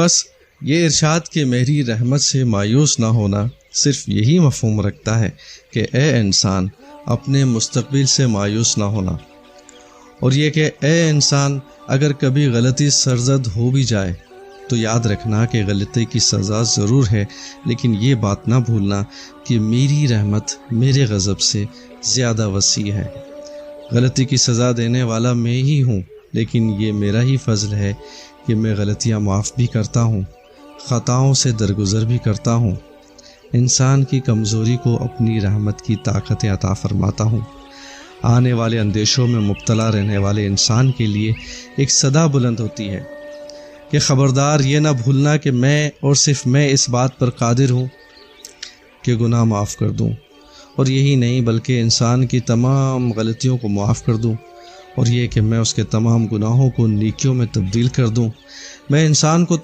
بس یہ ارشاد کہ میری رحمت سے مایوس نہ ہونا صرف یہی مفہوم رکھتا ہے کہ اے انسان اپنے مستقبل سے مایوس نہ ہونا، اور یہ کہ اے انسان اگر کبھی غلطی سرزد ہو بھی جائے تو یاد رکھنا کہ غلطی کی سزا ضرور ہے، لیکن یہ بات نہ بھولنا کہ میری رحمت میرے غضب سے زیادہ وسیع ہے۔ غلطی کی سزا دینے والا میں ہی ہوں، لیکن یہ میرا ہی فضل ہے کہ میں غلطیاں معاف بھی کرتا ہوں، خطاؤں سے درگزر بھی کرتا ہوں۔ انسان کی کمزوری کو اپنی رحمت کی طاقت عطا فرماتا ہوں۔ آنے والے اندیشوں میں مبتلا رہنے والے انسان کے لیے ایک صدا بلند ہوتی ہے کہ خبردار یہ نہ بھولنا کہ میں اور صرف میں اس بات پر قادر ہوں کہ گناہ معاف کر دوں، اور یہی نہیں بلکہ انسان کی تمام غلطیوں کو معاف کر دوں، اور یہ کہ میں اس کے تمام گناہوں کو نیکیوں میں تبدیل کر دوں۔ میں انسان کو